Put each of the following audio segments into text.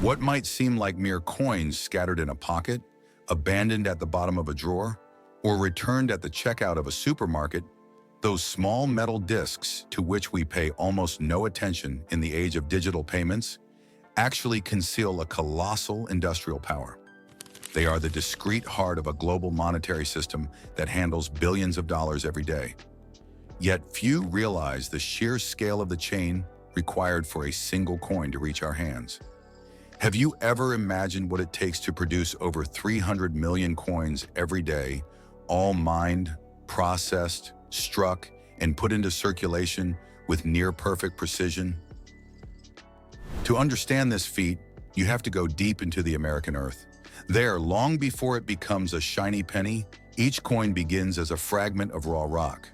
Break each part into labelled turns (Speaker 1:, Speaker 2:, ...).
Speaker 1: What might seem like mere coins scattered in a pocket, abandoned at the bottom of a drawer, or returned at the checkout of a supermarket, those small metal discs to which we pay almost no attention in the age of digital payments actually conceal a colossal industrial power. They are the discrete heart of a global monetary system that handles billions of dollars every day. Yet few realize the sheer scale of the chain required for a single coin to reach our hands. Have you ever imagined what it takes to produce over 300 million coins every day, all mined, processed, struck, and put into circulation with near-perfect precision? To understand this feat, you have to go deep into the American earth. There, long before it becomes a shiny penny, each coin begins as a fragment of raw rock.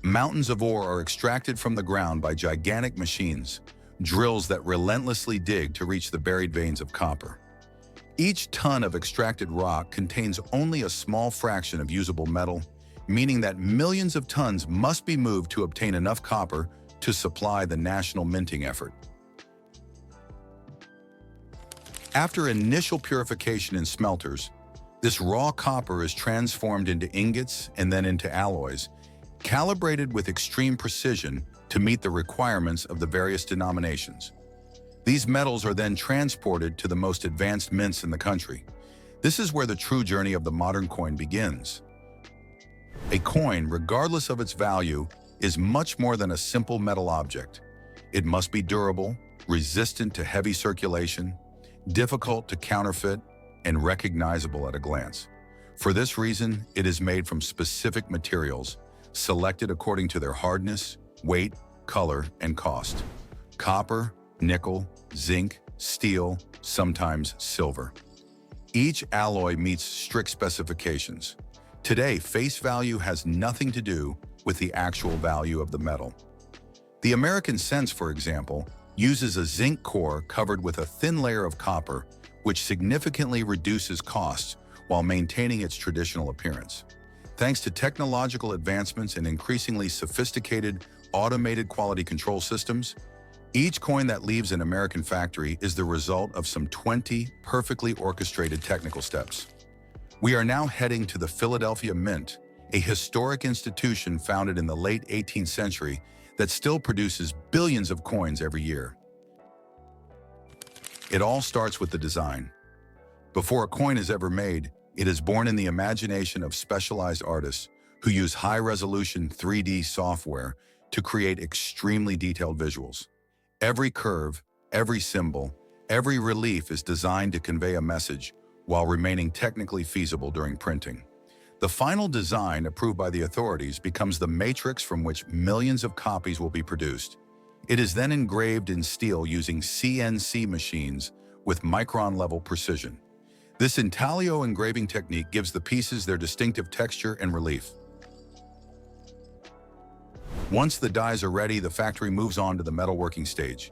Speaker 1: Mountains of ore are extracted from the ground by gigantic machines, drills that relentlessly dig to reach the buried veins of copper. Each ton of extracted rock contains only a small fraction of usable metal, meaning that millions of tons must be moved to obtain enough copper to supply the national minting effort. After initial purification in smelters, this raw copper is transformed into ingots and then into alloys, calibrated with extreme precision to meet the requirements of the various denominations. These metals are then transported to the most advanced mints in the country. This is where the true journey of the modern coin begins. A coin, regardless of its value, is much more than a simple metal object. It must be durable, resistant to heavy circulation, difficult to counterfeit, and recognizable at a glance. For this reason, it is made from specific materials, selected according to their hardness, weight, color, and cost. Copper, nickel, zinc, steel, sometimes silver. Each alloy meets strict specifications. Today, face value has nothing to do with the actual value of the metal. The American cents, for example, uses a zinc core covered with a thin layer of copper, which significantly reduces costs while maintaining its traditional appearance. Thanks to technological advancements and increasingly sophisticated automated quality control systems, each coin that leaves an American factory is the result of some 20 perfectly orchestrated technical steps. We are now heading to the Philadelphia Mint, a historic institution founded in the late 18th century that still produces billions of coins every year. It all starts with the design. Before a coin is ever made, it is born in the imagination of specialized artists who use high-resolution 3D software to create extremely detailed visuals. Every curve, every symbol, every relief is designed to convey a message while remaining technically feasible during printing. The final design, approved by the authorities, becomes the matrix from which millions of copies will be produced. It is then engraved in steel using CNC machines with micron-level precision. This intaglio engraving technique gives the pieces their distinctive texture and relief. Once the dies are ready, the factory moves on to the metalworking stage.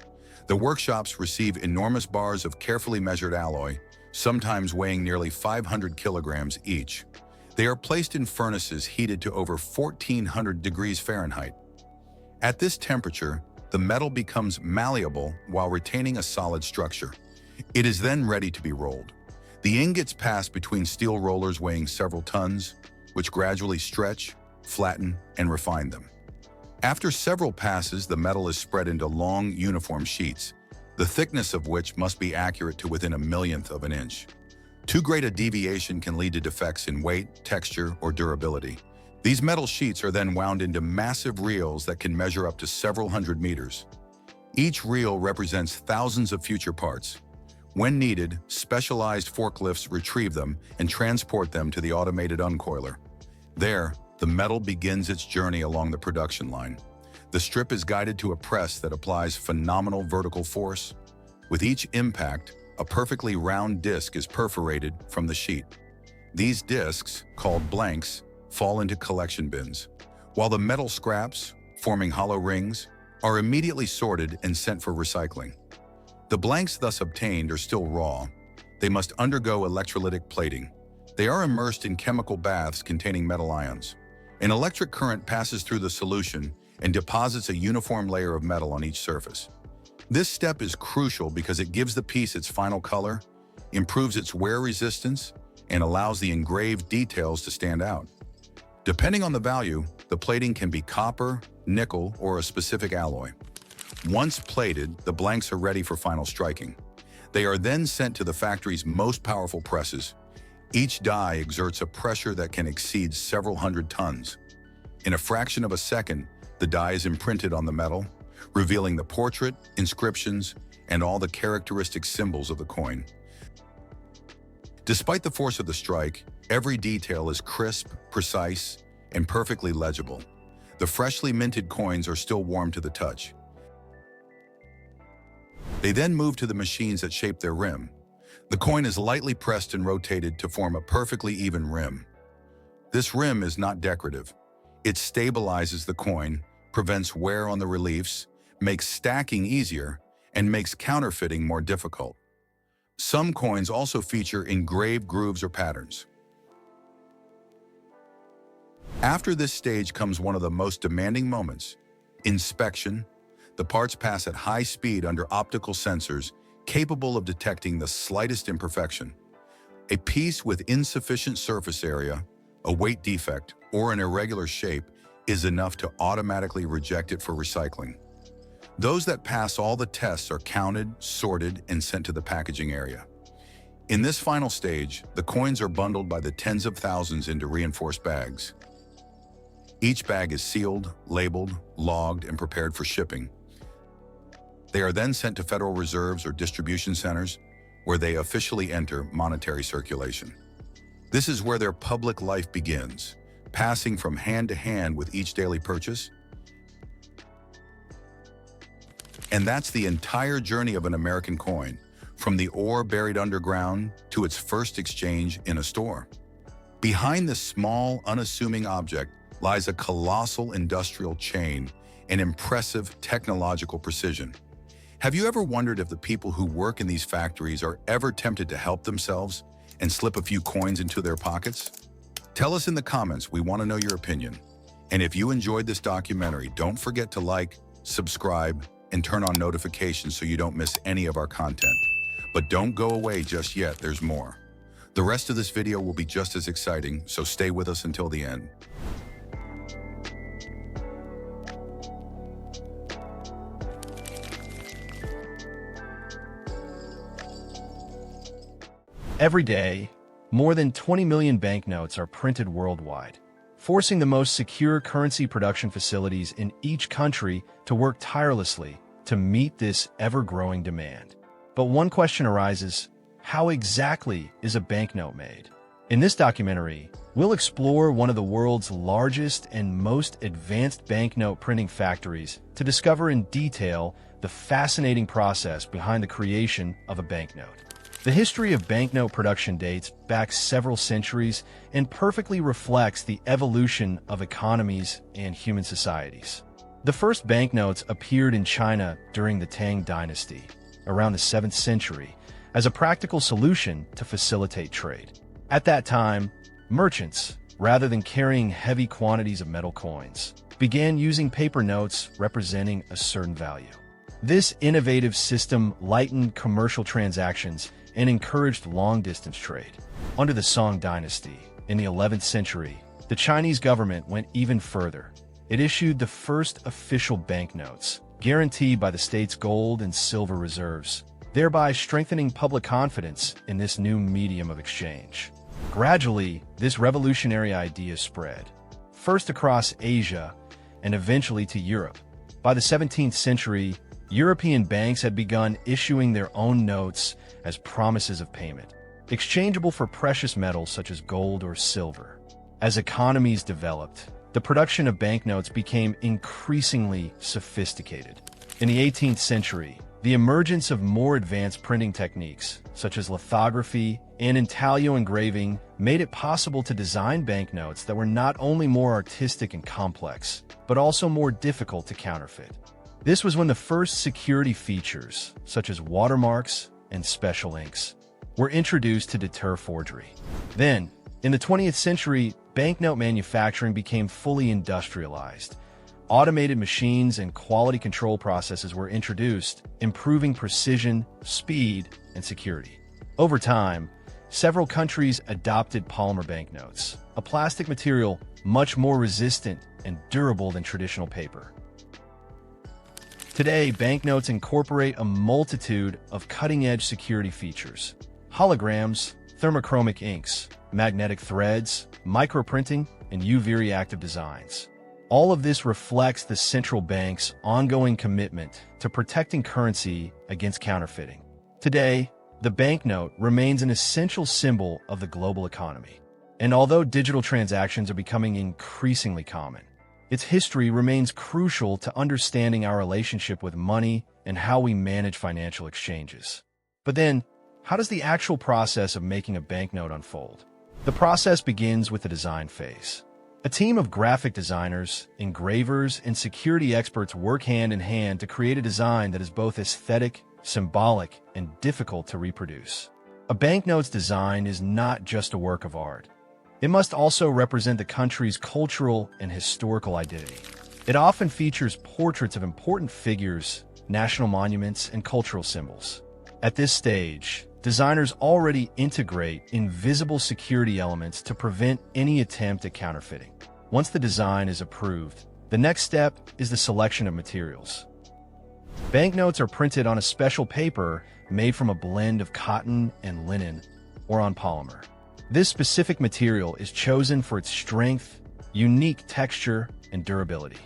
Speaker 1: The workshops receive enormous bars of carefully measured alloy, sometimes weighing nearly 500 kilograms each. They are placed in furnaces heated to over 1400 degrees Fahrenheit. At this temperature, the metal becomes malleable while retaining a solid structure. It is then ready to be rolled. The ingots pass between steel rollers weighing several tons, which gradually stretch, flatten, and refine them. After several passes, the metal is spread into long, uniform sheets, the thickness of which must be accurate to within a millionth of an inch. Too great a deviation can lead to defects in weight, texture, or durability. These metal sheets are then wound into massive reels that can measure up to several hundred meters. Each reel represents thousands of future parts. When needed, specialized forklifts retrieve them and transport them to the automated uncoiler. There, the metal begins its journey along the production line. The strip is guided to a press that applies phenomenal vertical force. With each impact, a perfectly round disc is perforated from the sheet. These discs, called blanks, fall into collection bins, while the metal scraps, forming hollow rings, are immediately sorted and sent for recycling. The blanks thus obtained are still raw. They must undergo electrolytic plating. They are immersed in chemical baths containing metal ions. An electric current passes through the solution and deposits a uniform layer of metal on each surface. This step is crucial because it gives the piece its final color, improves its wear resistance, and allows the engraved details to stand out. Depending on the value, the plating can be copper, nickel, or a specific alloy. Once plated, the blanks are ready for final striking. They are then sent to the factory's most powerful presses. Each die exerts a pressure that can exceed several hundred tons. In a fraction of a second, the die is imprinted on the metal, revealing the portrait, inscriptions, and all the characteristic symbols of the coin. Despite the force of the strike, every detail is crisp, precise, and perfectly legible. The freshly minted coins are still warm to the touch. They then move to the machines that shape their rim. The coin is lightly pressed and rotated to form a perfectly even rim. This rim is not decorative. It stabilizes the coin, prevents wear on the reliefs, makes stacking easier, and makes counterfeiting more difficult. Some coins also feature engraved grooves or patterns. After this stage comes one of the most demanding moments: inspection. The parts pass at high speed under optical sensors capable of detecting the slightest imperfection. A piece with insufficient surface area, a weight defect, or an irregular shape is enough to automatically reject it for recycling. Those that pass all the tests are counted, sorted, and sent to the packaging area. In this final stage, the coins are bundled by the tens of thousands into reinforced bags. Each bag is sealed, labeled, logged, and prepared for shipping. They are then sent to Federal Reserves or distribution centers, where they officially enter monetary circulation. This is where their public life begins, passing from hand to hand with each daily purchase. And that's the entire journey of an American coin, from the ore buried underground to its first exchange in a store. Behind this small, unassuming object lies a colossal industrial chain and impressive technological precision. Have you ever wondered if the people who work in these factories are ever tempted to help themselves and slip a few coins into their pockets? Tell us in the comments, we want to know your opinion. And if you enjoyed this documentary, don't forget to like, subscribe, and turn on notifications so you don't miss any of our content. But don't go away just yet, there's more. The rest of this video will be just as exciting, so stay with us until the end.
Speaker 2: Every day, more than 20 million banknotes are printed worldwide, forcing the most secure currency production facilities in each country to work tirelessly to meet this ever-growing demand. But one question arises: how exactly is a banknote made? In this documentary, we'll explore one of the world's largest and most advanced banknote printing factories to discover in detail the fascinating process behind the creation of a banknote. The history of banknote production dates back several centuries and perfectly reflects the evolution of economies and human societies. The first banknotes appeared in China during the Tang Dynasty, around the 7th century, as a practical solution to facilitate trade. At that time, merchants, rather than carrying heavy quantities of metal coins, began using paper notes representing a certain value. This innovative system lightened commercial transactions and encouraged long-distance trade. Under the Song Dynasty, in the 11th century, the Chinese government went even further. It issued the first official banknotes, guaranteed by the state's gold and silver reserves, thereby strengthening public confidence in this new medium of exchange. Gradually, this revolutionary idea spread, first across Asia and eventually to Europe. By the 17th century, European banks had begun issuing their own notes as promises of payment, exchangeable for precious metals such as gold or silver. As economies developed, the production of banknotes became increasingly sophisticated. In the 18th century, the emergence of more advanced printing techniques, such as lithography and intaglio engraving, made it possible to design banknotes that were not only more artistic and complex, but also more difficult to counterfeit. This was when the first security features, such as watermarks and special inks, were introduced to deter forgery. Then, in the 20th century, banknote manufacturing became fully industrialized, Automated machines and quality control processes were introduced, improving precision, speed, and security. Over time, several countries adopted polymer banknotes, a plastic material much more resistant and durable than traditional paper. Today, banknotes incorporate a multitude of cutting-edge security features: holograms, thermochromic inks, magnetic threads, microprinting, and UV-reactive designs. All of this reflects the central bank's ongoing commitment to protecting currency against counterfeiting. Today, the banknote remains an essential symbol of the global economy. And although digital transactions are becoming increasingly common, its history remains crucial to understanding our relationship with money and how we manage financial exchanges. But then, how does the actual process of making a banknote unfold? The process begins with the design phase. A team of graphic designers, engravers, and security experts work hand in hand to create a design that is both aesthetic, symbolic, and difficult to reproduce. A banknote's design is not just a work of art. It must also represent the country's cultural and historical identity. It often features portraits of important figures, national monuments, and cultural symbols. At this stage, designers already integrate invisible security elements to prevent any attempt at counterfeiting. Once the design is approved, the next step is the selection of materials. Banknotes are printed on a special paper made from a blend of cotton and linen, or on polymer. This specific material is chosen for its strength, unique texture, and durability.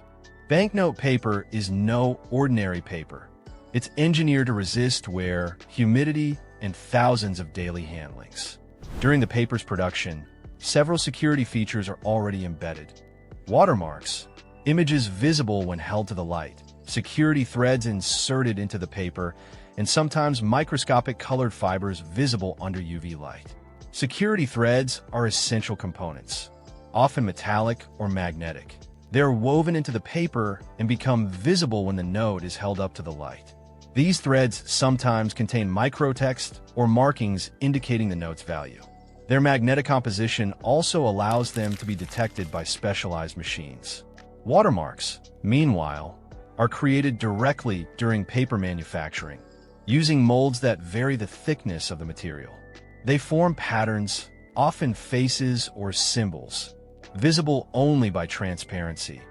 Speaker 2: Banknote paper is no ordinary paper. It's engineered to resist wear, humidity, and thousands of daily handlings. During the paper's production, several security features are already embedded. Watermarks, images visible when held to the light, security threads inserted into the paper, and sometimes microscopic colored fibers visible under UV light. Security threads are essential components, often metallic or magnetic. They are woven into the paper and become visible when the note is held up to the light. These threads sometimes contain microtext or markings indicating the note's value. Their magnetic composition also allows them to be detected by specialized machines. Watermarks, meanwhile, are created directly during paper manufacturing, using molds that vary the thickness of the material. They form patterns, often faces or symbols, visible only by transparency,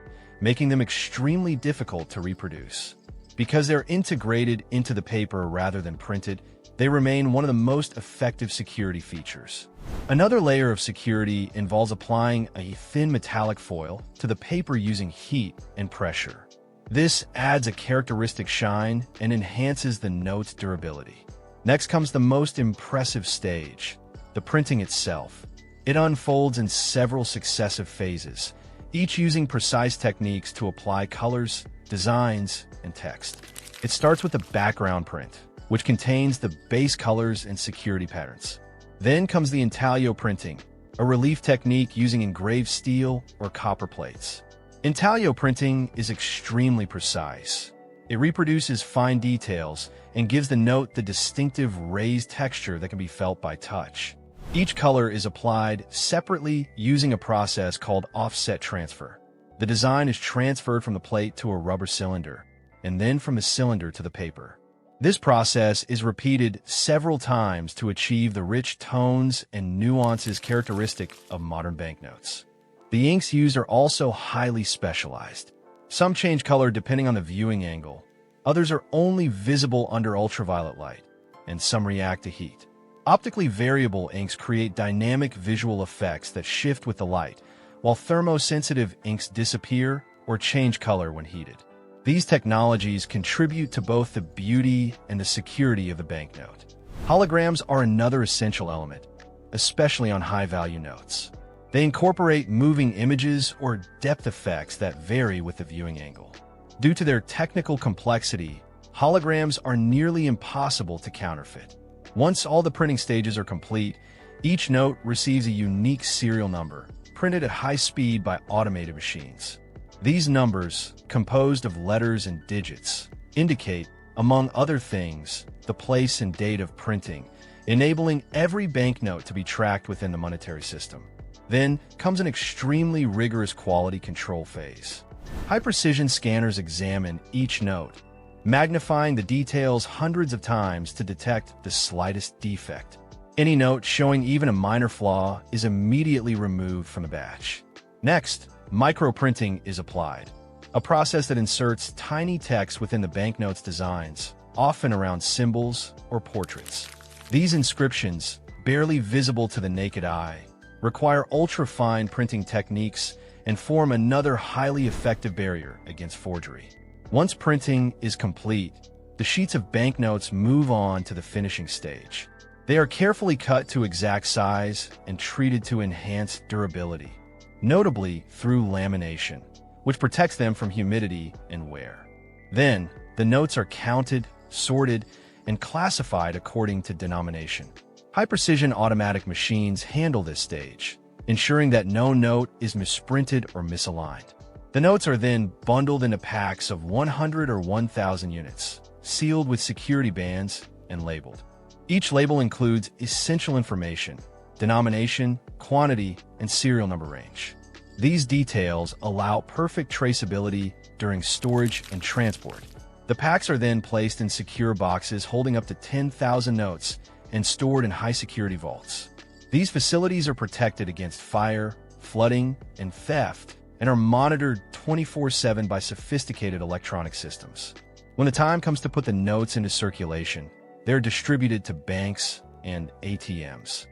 Speaker 2: making them extremely difficult to reproduce. Because they're integrated into the paper rather than printed, they remain one of the most effective security features. Another layer of security involves applying a thin metallic foil to the paper using heat and pressure. This adds a characteristic shine and enhances the note's durability. Next comes the most impressive stage, the printing itself. It unfolds in several successive phases, each using precise techniques to apply colors, designs, and text. It starts with the background print, which contains the base colors and security patterns. Then comes the intaglio printing, a relief technique using engraved steel or copper plates. Intaglio printing is extremely precise. It reproduces fine details and gives the note the distinctive raised texture that can be felt by touch. Each color is applied separately using a process called offset transfer. The design is transferred from the plate to a rubber cylinder, and then from the cylinder to the paper. This process is repeated several times to achieve the rich tones and nuances characteristic of modern banknotes. The inks used are also highly specialized. Some change color depending on the viewing angle, others are only visible under ultraviolet light, and some react to heat. Optically variable inks create dynamic visual effects that shift with the light, while thermosensitive inks disappear or change color when heated. These technologies contribute to both the beauty and the security of the banknote. Holograms are another essential element, especially on high-value notes. They incorporate moving images or depth effects that vary with the viewing angle. Due to their technical complexity, holograms are nearly impossible to counterfeit. Once all the printing stages are complete, each note receives a unique serial number, printed at high speed by automated machines. These numbers, composed of letters and digits, indicate, among other things, the place and date of printing, enabling every banknote to be tracked within the monetary system. Then comes an extremely rigorous quality control phase. High-precision scanners examine each note, magnifying the details hundreds of times to detect the slightest defect. Any note showing even a minor flaw is immediately removed from the batch. Next, microprinting is applied, a process that inserts tiny text within the banknote's designs, often around symbols or portraits. These inscriptions, barely visible to the naked eye, require ultra-fine printing techniques and form another highly effective barrier against forgery. Once printing is complete, the sheets of banknotes move on to the finishing stage. They are carefully cut to exact size and treated to enhance durability, notably through lamination, which protects them from humidity and wear. Then, the notes are counted, sorted, and classified according to denomination. High-precision automatic machines handle this stage, ensuring that no note is misprinted or misaligned. The notes are then bundled into packs of 100 or 1,000 units, sealed with security bands and labeled. Each label includes essential information, denomination, quantity, and serial number range. These details allow perfect traceability during storage and transport. The packs are then placed in secure boxes holding up to 10,000 notes and stored in high-security vaults. These facilities are protected against fire, flooding, and theft, and are monitored 24/7 by sophisticated electronic systems. When the time comes to put the notes into circulation, they're distributed to banks and ATMs.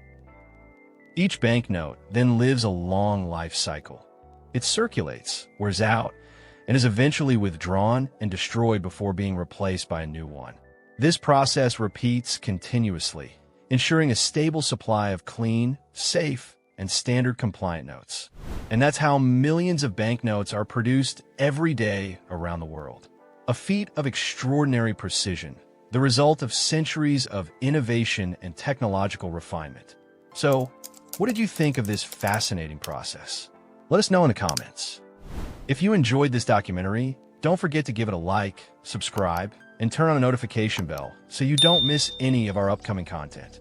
Speaker 2: Each banknote then lives a long life cycle. It circulates, wears out, and is eventually withdrawn and destroyed before being replaced by a new one. This process repeats continuously, ensuring a stable supply of clean, safe, and standard-compliant notes. And that's how millions of banknotes are produced every day around the world. A feat of extraordinary precision, the result of centuries of innovation and technological refinement. So, what did you think of this fascinating process? Let us know in the comments. If you enjoyed this documentary, don't forget to give it a like, subscribe, and turn on the notification bell so you don't miss any of our upcoming content.